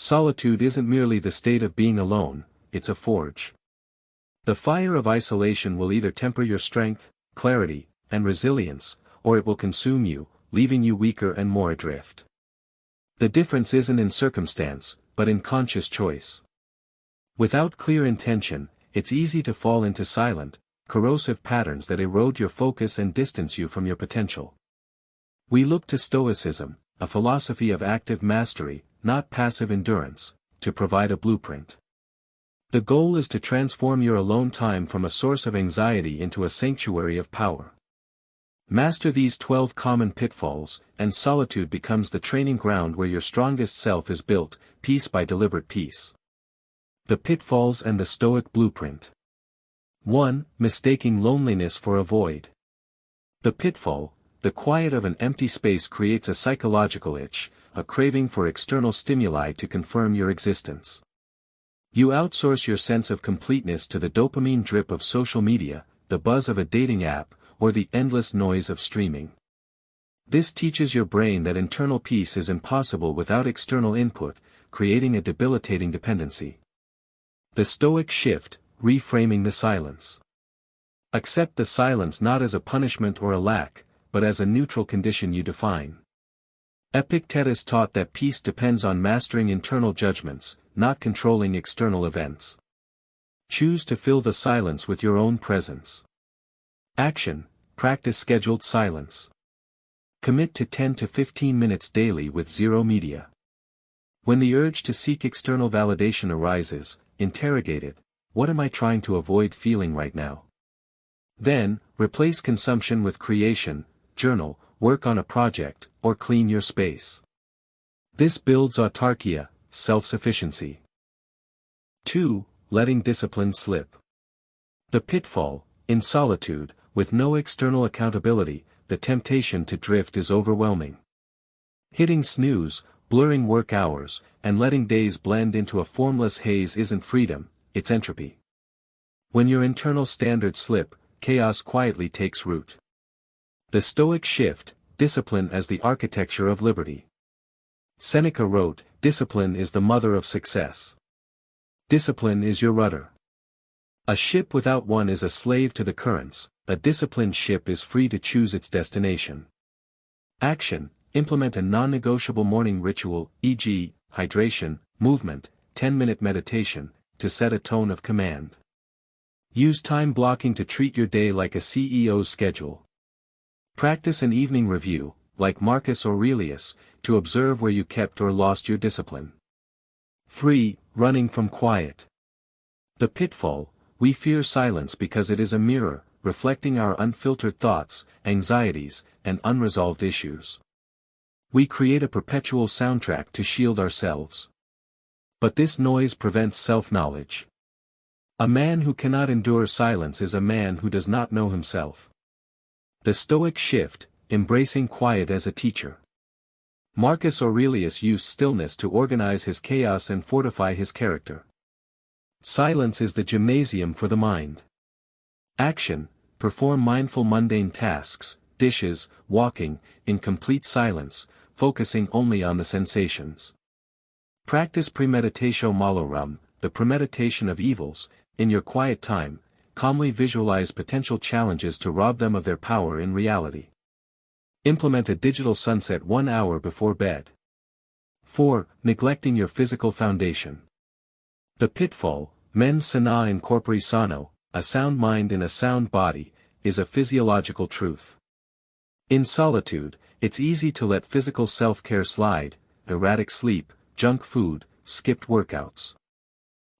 Solitude isn't merely the state of being alone, it's a forge. The fire of isolation will either temper your strength, clarity, and resilience, or it will consume you, leaving you weaker and more adrift. The difference isn't in circumstance, but in conscious choice. Without clear intention, it's easy to fall into silent, corrosive patterns that erode your focus and distance you from your potential. We look to Stoicism, a philosophy of active mastery, not passive endurance, to provide a blueprint. The goal is to transform your alone time from a source of anxiety into a sanctuary of power. Master these 12 common pitfalls, and solitude becomes the training ground where your strongest self is built, piece by deliberate piece. The pitfalls and the Stoic blueprint. 1. Mistaking loneliness for a void. The pitfall, the quiet of an empty space creates a psychological itch, a craving for external stimuli to confirm your existence. You outsource your sense of completeness to the dopamine drip of social media, the buzz of a dating app, or the endless noise of streaming. This teaches your brain that internal peace is impossible without external input, creating a debilitating dependency. The Stoic shift, reframing the silence. Accept the silence not as a punishment or a lack, but as a neutral condition you define. Epictetus taught that peace depends on mastering internal judgments, not controlling external events. Choose to fill the silence with your own presence. Action, practice scheduled silence. Commit to 10 to 15 minutes daily with zero media. When the urge to seek external validation arises, interrogate it: what am I trying to avoid feeling right now? Then, replace consumption with creation, journal, work on a project, or clean your space. This builds autarkia, self-sufficiency. 2. Letting discipline slip. The pitfall, in solitude, with no external accountability, the temptation to drift is overwhelming. Hitting snooze, blurring work hours, and letting days blend into a formless haze isn't freedom, it's entropy. When your internal standards slip, chaos quietly takes root. The Stoic shift, discipline as the architecture of liberty. Seneca wrote, "Discipline is the mother of success." Discipline is your rudder. A ship without one is a slave to the currents, a disciplined ship is free to choose its destination. Action, implement a non-negotiable morning ritual, e.g., hydration, movement, 10-minute meditation, to set a tone of command. Use time blocking to treat your day like a CEO's schedule. Practice an evening review, like Marcus Aurelius, to observe where you kept or lost your discipline. 3. Running from quiet. The pitfall, we fear silence because it is a mirror, reflecting our unfiltered thoughts, anxieties, and unresolved issues. We create a perpetual soundtrack to shield ourselves. But this noise prevents self-knowledge. A man who cannot endure silence is a man who does not know himself. The Stoic shift, embracing quiet as a teacher. Marcus Aurelius used stillness to organize his chaos and fortify his character. Silence is the gymnasium for the mind. Action, perform mindful mundane tasks, dishes, walking, in complete silence, focusing only on the sensations. Practice premeditatio malorum, the premeditation of evils, in your quiet time. Calmly visualize potential challenges to rob them of their power in reality. Implement a digital sunset 1 hour before bed. 4. Neglecting your physical foundation. The pitfall, mens sana in corpore sano, a sound mind in a sound body, is a physiological truth. In solitude, it's easy to let physical self-care slide, erratic sleep, junk food, skipped workouts.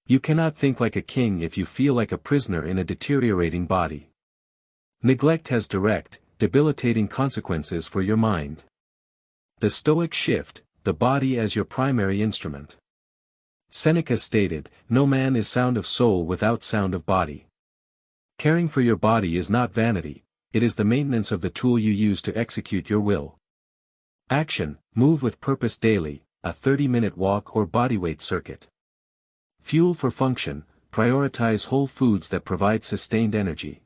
You cannot think like a king if you feel like a prisoner in a deteriorating body. Neglect has direct, debilitating consequences for your mind. The Stoic shift, the body as your primary instrument. Seneca stated, "No man is sound of soul without sound of body." Caring for your body is not vanity, it is the maintenance of the tool you use to execute your will. Action, move with purpose daily, a 30-minute walk or bodyweight circuit. Fuel for function, prioritize whole foods that provide sustained energy.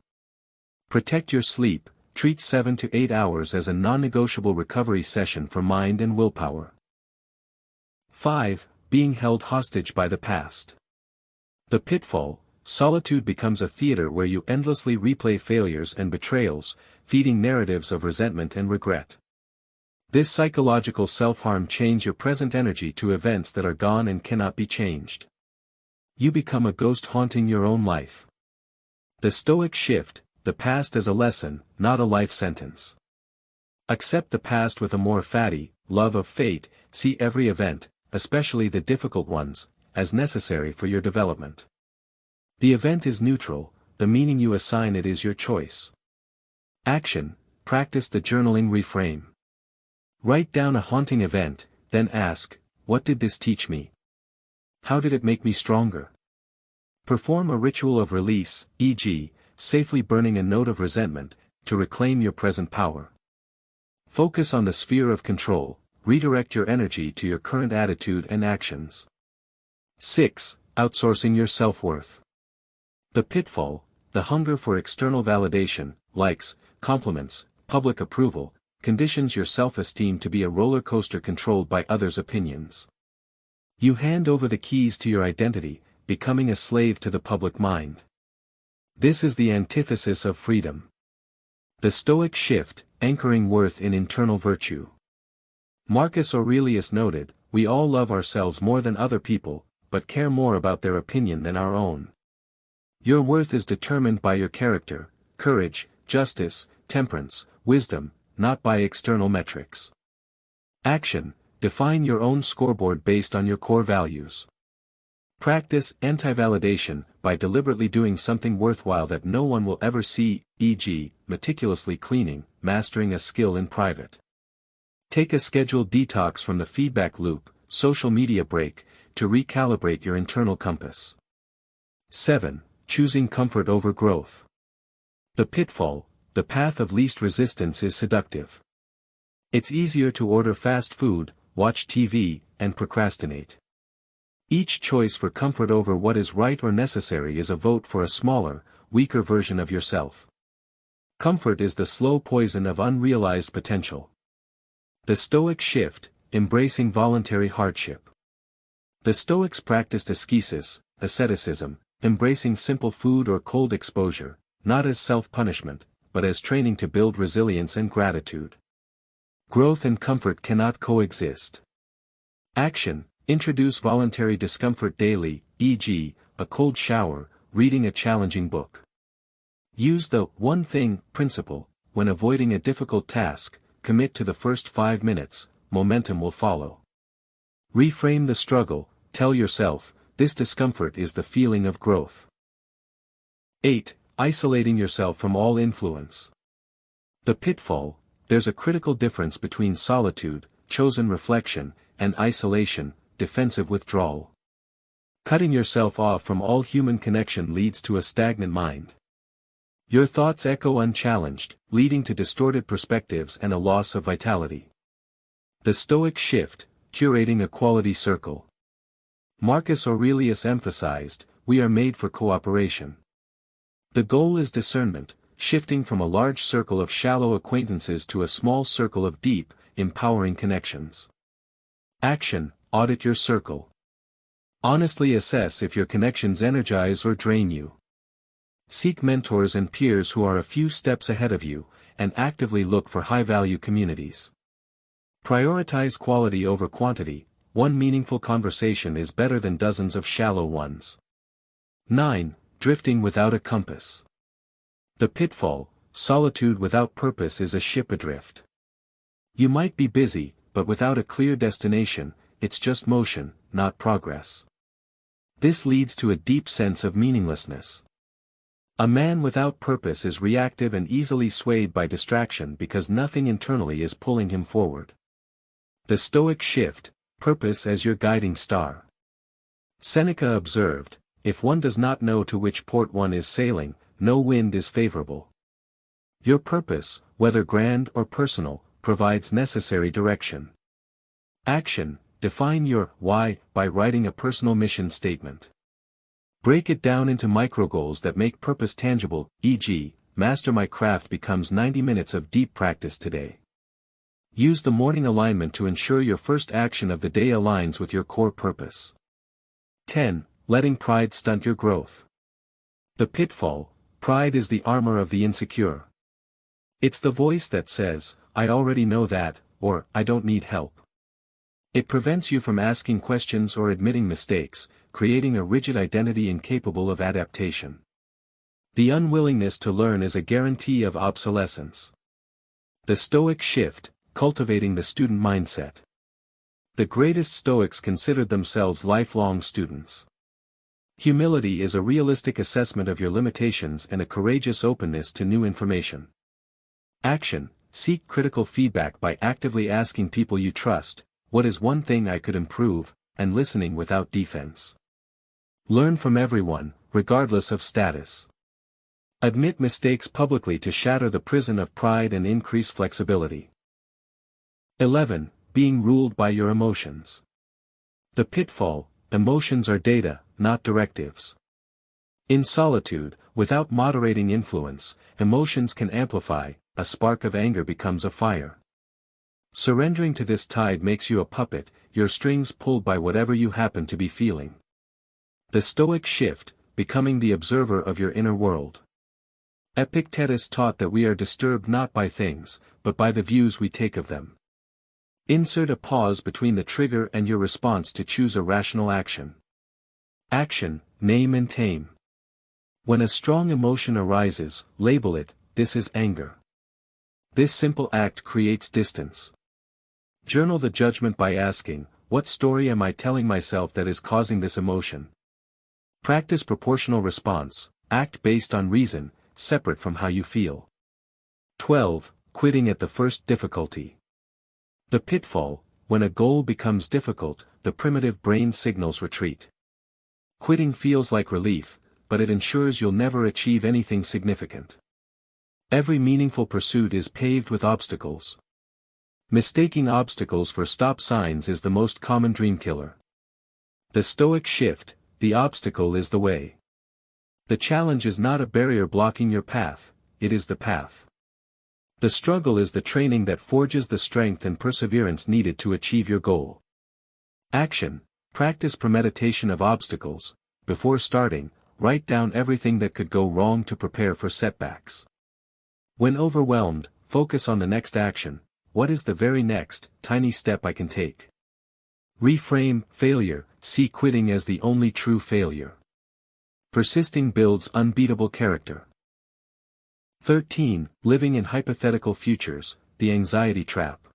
Protect your sleep, treat 7 to 8 hours as a non-negotiable recovery session for mind and willpower. 5. being held hostage by the past. The pitfall: solitude becomes a theater where you endlessly replay failures and betrayals, feeding narratives of resentment and regret. This psychological self-harm chains your present energy to events that are gone and cannot be changed. You become a ghost haunting your own life. The Stoic shift: the past as a lesson, not a life sentence. Accept the past with a more fatty love of fate. See every event, especially the difficult ones, as necessary for your development. The event is neutral, the meaning you assign it is your choice. Action: practice the journaling reframe. Write down a haunting event, then ask, what did this teach me? How did it make me stronger? Perform a ritual of release, e.g., safely burning a note of resentment, to reclaim your present power. Focus on the sphere of control, redirect your energy to your current attitude and actions. 6. Outsourcing your self-worth. The pitfall: the hunger for external validation, likes, compliments, public approval, conditions your self-esteem to be a roller coaster controlled by others' opinions. You hand over the keys to your identity, becoming a slave to the public mind. This is the antithesis of freedom. The Stoic shift: anchoring worth in internal virtue. Marcus Aurelius noted, "We all love ourselves more than other people, but care more about their opinion than our own." Your worth is determined by your character, courage, justice, temperance, wisdom, not by external metrics. Action: define your own scoreboard based on your core values. Practice anti-validation by deliberately doing something worthwhile that no one will ever see, e.g., meticulously cleaning, mastering a skill in private. Take a scheduled detox from the feedback loop, social media break, to recalibrate your internal compass. 7. Choosing comfort over growth. The pitfall: the path of least resistance is seductive. It's easier to order fast food, watch TV, and procrastinate. Each choice for comfort over what is right or necessary is a vote for a smaller, weaker version of yourself. Comfort is the slow poison of unrealized potential. The Stoic shift: embracing voluntary hardship. The Stoics practiced ascesis, asceticism, embracing simple food or cold exposure, not as self-punishment, but as training to build resilience and gratitude. Growth and comfort cannot coexist. Action: introduce voluntary discomfort daily, e.g., a cold shower, reading a challenging book. Use the one thing principle: when avoiding a difficult task, commit to the first 5 minutes, momentum will follow. Reframe the struggle: tell yourself, this discomfort is the feeling of growth. 8. Isolating yourself from all influence. The pitfall: there's a critical difference between solitude, chosen reflection, and isolation, defensive withdrawal. Cutting yourself off from all human connection leads to a stagnant mind. Your thoughts echo unchallenged, leading to distorted perspectives and a loss of vitality. The Stoic shift: curating a quality circle. Marcus Aurelius emphasized, "We are made for cooperation." The goal is discernment, shifting from a large circle of shallow acquaintances to a small circle of deep, empowering connections. Action: audit your circle. Honestly assess if your connections energize or drain you. Seek mentors and peers who are a few steps ahead of you, and actively look for high-value communities. Prioritize quality over quantity. One meaningful conversation is better than dozens of shallow ones. 9. Drifting without a compass. The pitfall: solitude without purpose is a ship adrift. You might be busy, but without a clear destination, it's just motion, not progress. This leads to a deep sense of meaninglessness. A man without purpose is reactive and easily swayed by distraction because nothing internally is pulling him forward. The Stoic shift: purpose as your guiding star. Seneca observed, "If one does not know to which port one is sailing, no wind is favorable." Your purpose, whether grand or personal, provides necessary direction. Action: define your why by writing a personal mission statement. Break it down into micro-goals that make purpose tangible, e.g., master my craft becomes 90 minutes of deep practice today. Use the morning alignment to ensure your first action of the day aligns with your core purpose. 10. Letting pride stunt your growth. The pitfall: pride is the armor of the insecure. It's the voice that says, "I already know that," or "I don't need help." It prevents you from asking questions or admitting mistakes, creating a rigid identity incapable of adaptation. The unwillingness to learn is a guarantee of obsolescence. The Stoic shift: cultivating the student mindset. The greatest Stoics considered themselves lifelong students. Humility is a realistic assessment of your limitations and a courageous openness to new information. Action: seek critical feedback by actively asking people you trust, "What is one thing I could improve?" and listening without defense. Learn from everyone, regardless of status. Admit mistakes publicly to shatter the prison of pride and increase flexibility. 11. Being ruled by your emotions. The pitfall: emotions are data, not directives. In solitude, without moderating influence, emotions can amplify. A spark of anger becomes a fire. Surrendering to this tide makes you a puppet, your strings pulled by whatever you happen to be feeling. The Stoic shift: becoming the observer of your inner world. Epictetus taught that we are disturbed not by things, but by the views we take of them. Insert a pause between the trigger and your response to choose a rational action. Action: name and tame. When a strong emotion arises, label it, "This is anger." This simple act creates distance. Journal the judgment by asking, "What story am I telling myself that is causing this emotion?" Practice proportional response: act based on reason, separate from how you feel. 12. Quitting at the first difficulty. The pitfall: when a goal becomes difficult, the primitive brain signals retreat. Quitting feels like relief, but it ensures you'll never achieve anything significant. Every meaningful pursuit is paved with obstacles. Mistaking obstacles for stop signs is the most common dream killer. The Stoic shift: the obstacle is the way. The challenge is not a barrier blocking your path, it is the path. The struggle is the training that forges the strength and perseverance needed to achieve your goal. Action: practice premeditation of obstacles. Before starting, write down everything that could go wrong to prepare for setbacks. When overwhelmed, focus on the next action. What is the very next, tiny step I can take? Reframe failure: see quitting as the only true failure. Persisting builds unbeatable character. 13. Living in hypothetical futures: the anxiety trap.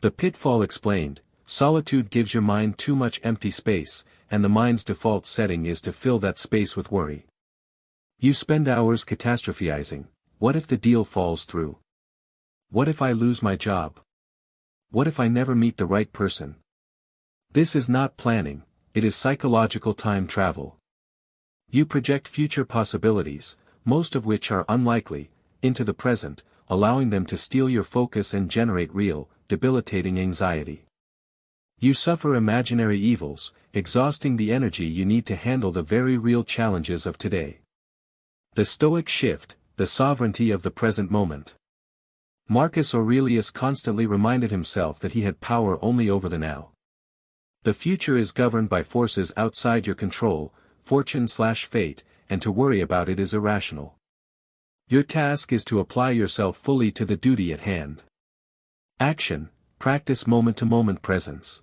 The pitfall explained: solitude gives your mind too much empty space, and the mind's default setting is to fill that space with worry. You spend hours catastrophizing: what if the deal falls through? What if I lose my job? What if I never meet the right person? This is not planning, it is psychological time travel. You project future possibilities, most of which are unlikely, into the present, allowing them to steal your focus and generate real, debilitating anxiety. You suffer imaginary evils, exhausting the energy you need to handle the very real challenges of today. The Stoic shift: the sovereignty of the present moment. Marcus Aurelius constantly reminded himself that he had power only over the now. The future is governed by forces outside your control, fortune/fate, and to worry about it is irrational. Your task is to apply yourself fully to the duty at hand. Action: practice moment-to-moment presence.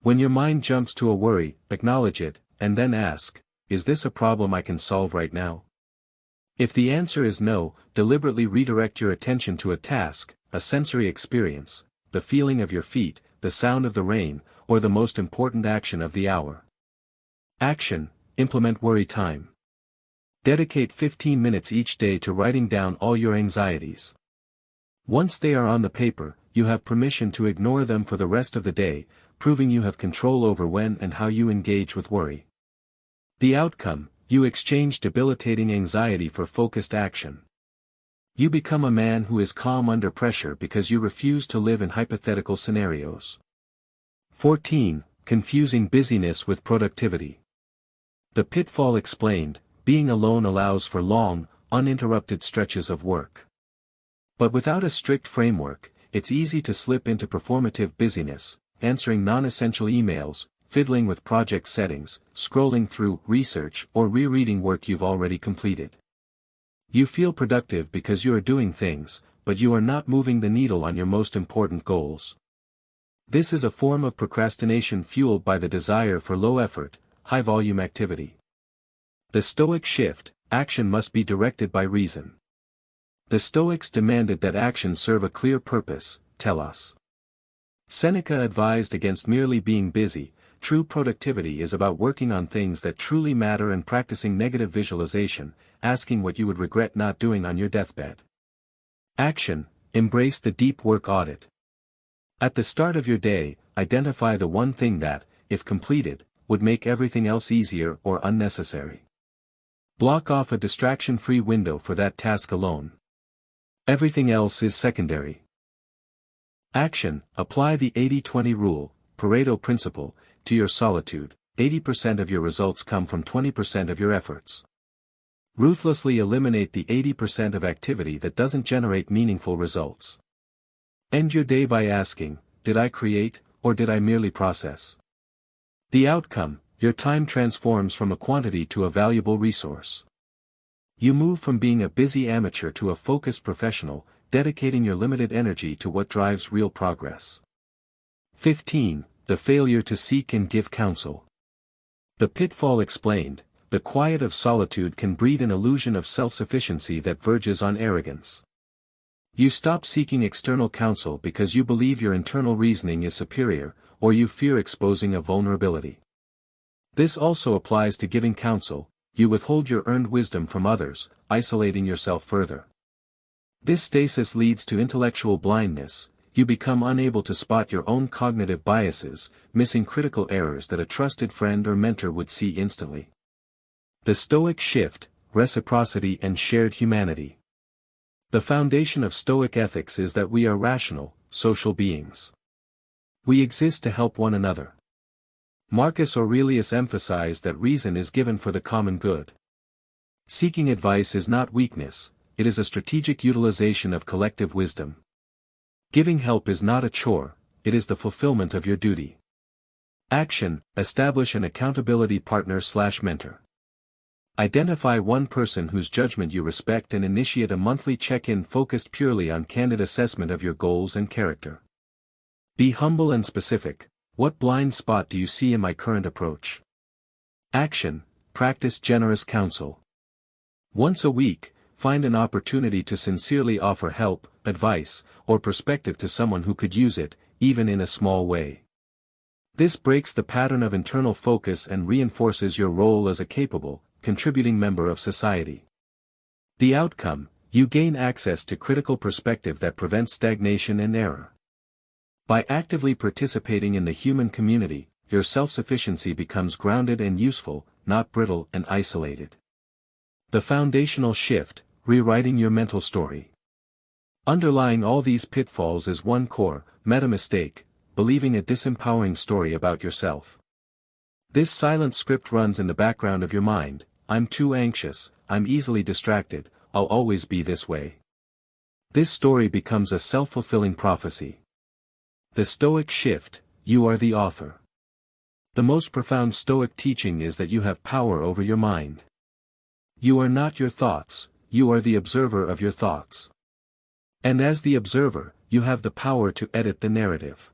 When your mind jumps to a worry, acknowledge it, and then ask, "Is this a problem I can solve right now?" If the answer is no, deliberately redirect your attention to a task, a sensory experience, the feeling of your feet, the sound of the rain, or the most important action of the hour. Action: implement worry time. Dedicate 15 minutes each day to writing down all your anxieties. Once they are on the paper, you have permission to ignore them for the rest of the day, proving you have control over when and how you engage with worry. The outcome: you exchange debilitating anxiety for focused action. You become a man who is calm under pressure because you refuse to live in hypothetical scenarios. 14. Confusing busyness with productivity. The pitfall explained: being alone allows for long, uninterrupted stretches of work. But without a strict framework, it's easy to slip into performative busyness, answering non-essential emails, fiddling with project settings, scrolling through research, or rereading work you've already completed. You feel productive because you are doing things, but you are not moving the needle on your most important goals. This is a form of procrastination fueled by the desire for low-effort, high-volume activity. The Stoic shift: action must be directed by reason. The Stoics demanded that action serve a clear purpose, telos. Seneca advised against merely being busy. True productivity is about working on things that truly matter and practicing negative visualization, asking what you would regret not doing on your deathbed. Action: embrace the deep work audit. At the start of your day, identify the one thing that, if completed, would make everything else easier or unnecessary. Block off a distraction-free window for that task alone. Everything else is secondary. Action: apply the 80-20 rule, Pareto principle, to your solitude. 80% of your results come from 20% of your efforts. Ruthlessly eliminate the 80% of activity that doesn't generate meaningful results. End your day by asking, did I create, or did I merely process? The outcome: your time transforms from a quantity to a valuable resource. You move from being a busy amateur to a focused professional, dedicating your limited energy to what drives real progress. 15. The failure to seek and give counsel. The pitfall explained: the quiet of solitude can breed an illusion of self-sufficiency that verges on arrogance. You stop seeking external counsel because you believe your internal reasoning is superior, or you fear exposing a vulnerability. This also applies to giving counsel: you withhold your earned wisdom from others, isolating yourself further. This stasis leads to intellectual blindness. You become unable to spot your own cognitive biases, missing critical errors that a trusted friend or mentor would see instantly. The Stoic shift: reciprocity and shared humanity. The foundation of Stoic ethics is that we are rational, social beings. We exist to help one another. Marcus Aurelius emphasized that reason is given for the common good. Seeking advice is not weakness, it is a strategic utilization of collective wisdom. Giving help is not a chore, it is the fulfillment of your duty. Action: establish an accountability partner/mentor. Identify one person whose judgment you respect and initiate a monthly check-in focused purely on candid assessment of your goals and character. Be humble and specific: what blind spot do you see in my current approach? Action: practice generous counsel. Once a week, find an opportunity to sincerely offer help, advice, or perspective to someone who could use it, even in a small way. This breaks the pattern of internal focus and reinforces your role as a capable, contributing member of society. The outcome: you gain access to critical perspective that prevents stagnation and error. By actively participating in the human community, your self-sufficiency becomes grounded and useful, not brittle and isolated. The foundational shift: rewriting your mental story. Underlying all these pitfalls is one core, meta-mistake: believing a disempowering story about yourself. This silent script runs in the background of your mind: I'm too anxious, I'm easily distracted, I'll always be this way. This story becomes a self-fulfilling prophecy. The Stoic shift: you are the author. The most profound Stoic teaching is that you have power over your mind. You are not your thoughts, you are the observer of your thoughts. And as the observer, you have the power to edit the narrative.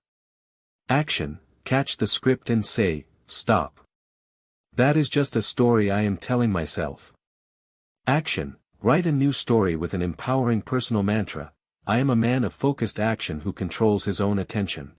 Action: catch the script and say, stop. That is just a story I am telling myself. Action: write a new story with an empowering personal mantra: I am a man of focused action who controls his own attention.